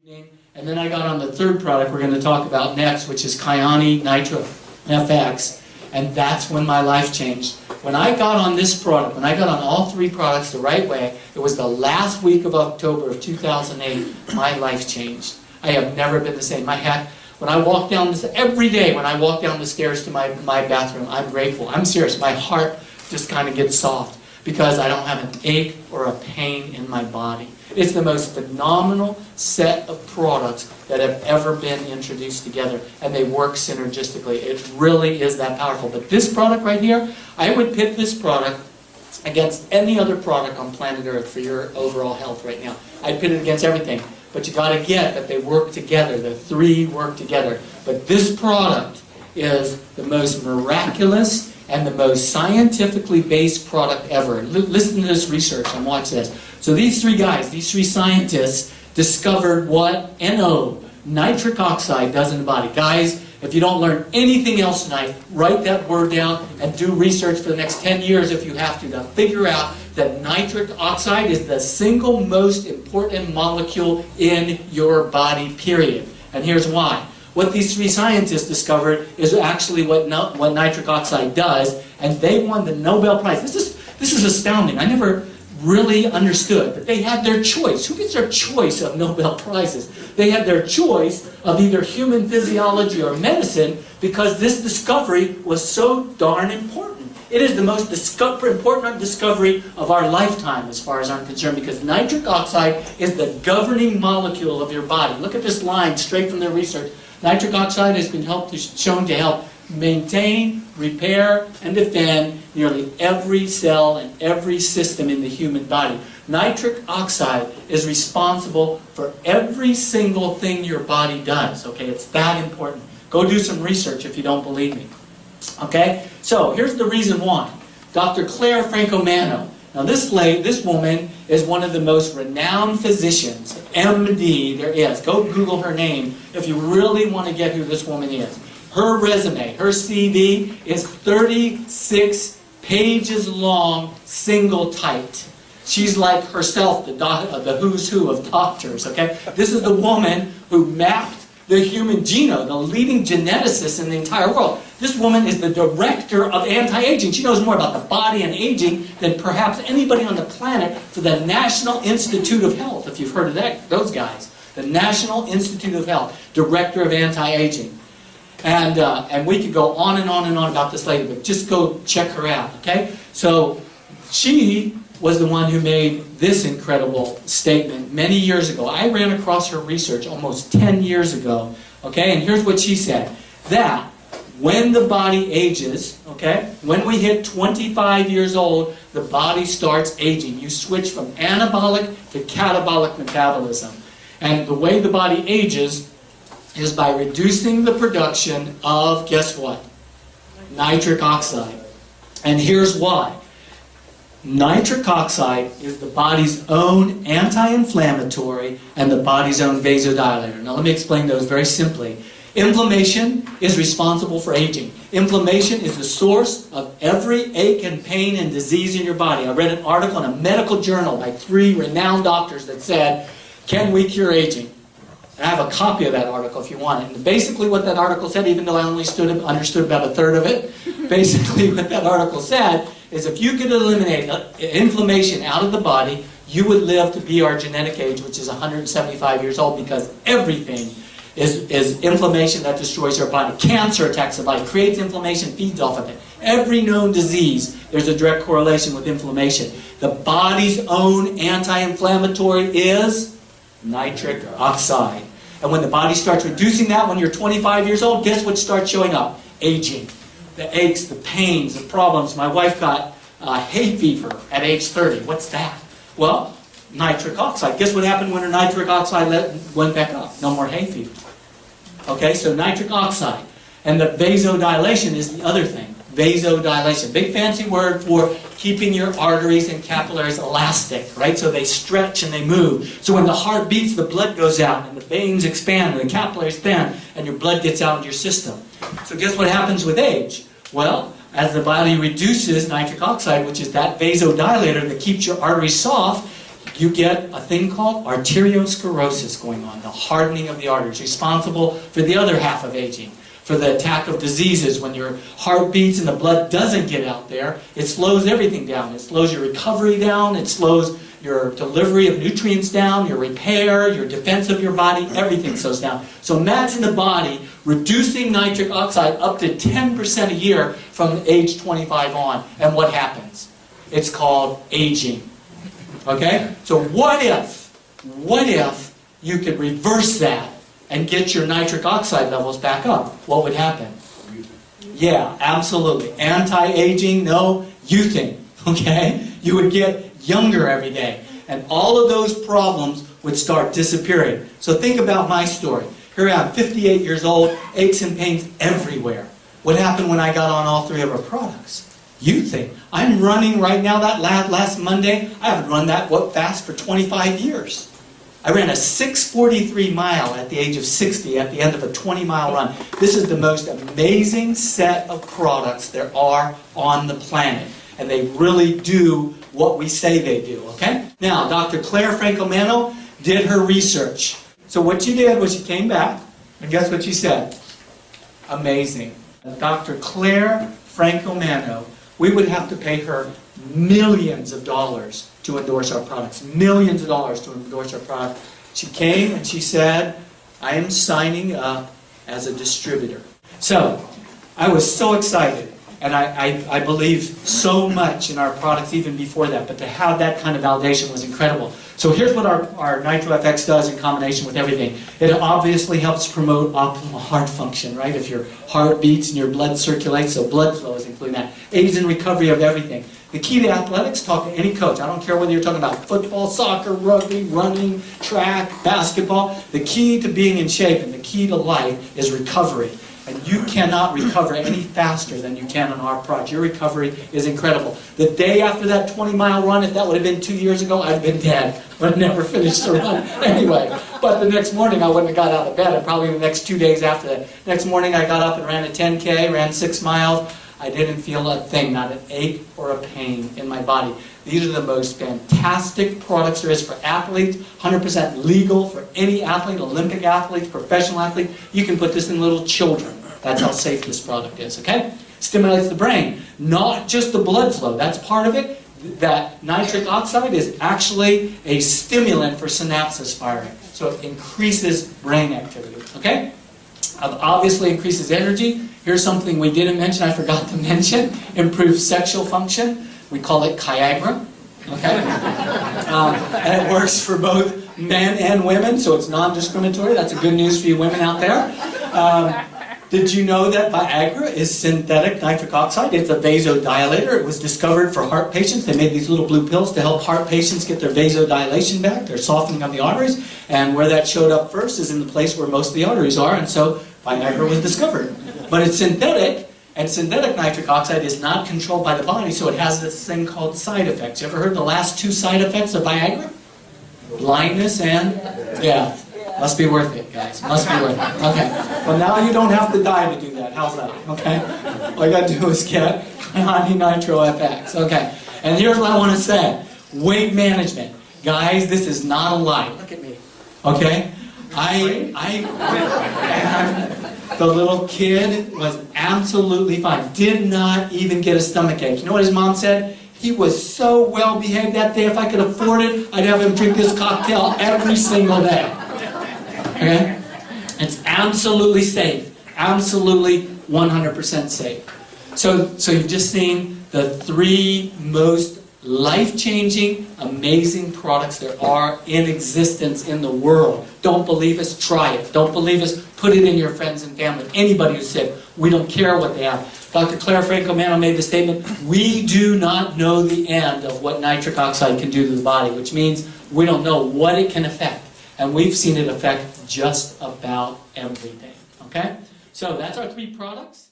And then I got on the third product we're going to talk about next, which is Kyäni Nitro FX. And that's when my life changed. When I got on this product, when I got on all three products the right way, it was the last week of October of 2008, my life changed. I have never been the same. When I walk down this, every day when I walk down the stairs to my bathroom, I'm grateful. I'm serious. My heart just kind of gets soft because I don't have an ache or a pain in my body. It's the most phenomenal set of products that have ever been introduced together, and they work synergistically. It really is that powerful. But this product right here, I would pit this product against any other product on planet Earth for your overall health right now. I'd pit it against everything. But you got to get that they work together. The three work together. But this product is the most miraculous and the most scientifically based product ever. Listen to this research and watch this. So these three guys, these three scientists, discovered what nitric oxide does in the body. Guys, if you don't learn anything else tonight, write that word down and do research for the next 10 years if you have to figure out that nitric oxide is the single most important molecule in your body, period. And here's why. What these three scientists discovered is actually what nitric oxide does, and they won the Nobel Prize. This is astounding. I never really understood that they had their choice. Who gets their choice of Nobel Prizes? They had their choice of either human physiology or medicine because this discovery was so darn important. It is the most important discovery of our lifetime as far as I'm concerned, because nitric oxide is the governing molecule of your body. Look at this line straight from their research. Nitric oxide has been shown to help maintain, repair, and defend nearly every cell and every system in the human body. Nitric oxide is responsible for every single thing your body does. Okay, it's that important. Go do some research if you don't believe me. Okay, so here's the reason why. Dr. Claire Francomano. Now this woman is one of the most renowned physicians, MD, there is. Go Google her name if you really want to get who this woman is. Her resume, her CV, is 36 pages long, single typed. She's like herself, the who's who of doctors, okay? This is the woman who mapped the human genome, the leading geneticist in the entire world. This woman is the director of anti-aging. She knows more about the body and aging than perhaps anybody on the planet for the National Institute of Health, if you've heard of those guys. The National Institute of Health, director of anti-aging. And we could go on and on and on about this later, but just go check her out, okay? So she was the one who made this incredible statement many years ago. I ran across her research almost 10 years ago, okay? And here's what she said, that when the body ages, okay, when we hit 25 years old, the body starts aging. You switch from anabolic to catabolic metabolism. And the way the body ages is by reducing the production of, guess what? Nitric oxide. And here's why. Nitric oxide is the body's own anti-inflammatory and the body's own vasodilator. Now let me explain those very simply. Inflammation is responsible for aging. Inflammation is the source of every ache and pain and disease in your body. I read an article in a medical journal by 3 renowned doctors that said, can we cure aging? And I have a copy of that article if you want it. And basically what that article said, even though I only understood about a third of it, basically what that article said is if you could eliminate inflammation out of the body, you would live to be our genetic age, which is 175 years old, because everything is inflammation that destroys our body. Cancer attacks the body, creates inflammation, feeds off of it. Every known disease, there's a direct correlation with inflammation. The body's own anti-inflammatory is nitric oxide. And when the body starts reducing that when you're 25 years old, guess what starts showing up? Aging. The aches, the pains, the problems. My wife got hay fever at age 30. What's that? Well, nitric oxide. Guess what happened when her nitric oxide went back up? No more hay fever. Okay, so nitric oxide. And the vasodilation is the other thing. Vasodilation. Big fancy word for keeping your arteries and capillaries elastic, right? So they stretch and they move. So when the heart beats, the blood goes out and the veins expand and the capillaries expand and your blood gets out into your system. So guess what happens with age? Well, as the body reduces nitric oxide, which is that vasodilator that keeps your arteries soft, you get a thing called arteriosclerosis going on, the hardening of the arteries, responsible for the other half of aging, for the attack of diseases. When your heart beats and the blood doesn't get out there, it slows everything down. It slows your recovery down, it slows your delivery of nutrients down, your repair, your defense of your body, everything slows down. So imagine the body reducing nitric oxide up to 10% a year from age 25 on. And what happens? It's called aging. Okay? So what if you could reverse that and get your nitric oxide levels back up? What would happen? Yeah, absolutely. Anti-aging, no, youthing. Okay? You would get younger every day. And all of those problems would start disappearing. So think about my story. Here I am, 58 years old, aches and pains everywhere. What happened when I got on all three of our products? Youthing. I'm running right now, that last Monday, I haven't run that fast for 25 years. I ran a 6:43 mile at the age of 60 at the end of a 20-mile run. This is the most amazing set of products there are on the planet. And they really do what we say they do, okay? Now, Dr. Claire Francomano did her research. So what she did was she came back, and guess what she said? Amazing. Dr. Claire Francomano, we would have to pay her millions of dollars to endorse our products. Millions of dollars to endorse our product. She came and she said, I am signing up as a distributor. So, I was so excited. And I believe so much in our products even before that. But to have that kind of validation was incredible. So here's what our Nitro FX does in combination with everything. It obviously helps promote optimal heart function, right? If your heart beats and your blood circulates, so blood flow is including that. Aids in recovery of everything. The key to athletics, talk to any coach. I don't care whether you're talking about football, soccer, rugby, running, track, basketball. The key to being in shape and the key to life is recovery. And you cannot recover any faster than you can on our product. Your recovery is incredible. The day after that 20-mile run, if that would have been 2 years ago, I'd have been dead. I'd never finished the run anyway. But the next morning, I wouldn't have got out of bed. And probably the next 2 days after that. Next morning, I got up and ran a 10K, ran 6 miles. I didn't feel a thing, not an ache or a pain in my body. These are the most fantastic products there is for athletes, 100% legal for any athlete, Olympic athletes, professional athletes. You can put this in little children. That's how safe this product is, okay? Stimulates the brain, not just the blood flow. That's part of it. That nitric oxide is actually a stimulant for synapses firing. So it increases brain activity, okay? Obviously increases energy. Here's something we didn't mention, I forgot to mention. Improves sexual function. We call it Kyäni, okay? And it works for both men and women, so it's non-discriminatory. That's a good news for you women out there. Did you know that Viagra is synthetic nitric oxide? It's a vasodilator. It was discovered for heart patients. They made these little blue pills to help heart patients get their vasodilation back, their softening of the arteries. And where that showed up first is in the place where most of the arteries are, and so Viagra was discovered. But it's synthetic, and synthetic nitric oxide is not controlled by the body, so it has this thing called side effects. You ever heard the last 2 side effects of Viagra? Blindness and death. Must be worth it, guys. Must be worth it. Okay. Well, now you don't have to die to do that. How's that? Okay? All you got to do is get Kyäni Nitro FX. Okay. And here's what I want to say. Weight management. Guys, this is not a lie. Look at me. Okay? The little kid was absolutely fine. Did not even get a stomach ache. You know what his mom said? He was so well behaved that day. If I could afford it, I'd have him drink this cocktail every single day. Okay? It's absolutely safe. Absolutely 100% safe. So you've just seen the 3 most life-changing, amazing products there are in existence in the world. Don't believe us? Try it. Don't believe us? Put it in your friends and family. Anybody who's sick, we don't care what they have. Dr. Claire Francomano made the statement, we do not know the end of what nitric oxide can do to the body, which means we don't know what it can affect. And we've seen it affect just about everything. Okay? So that's our 3 products.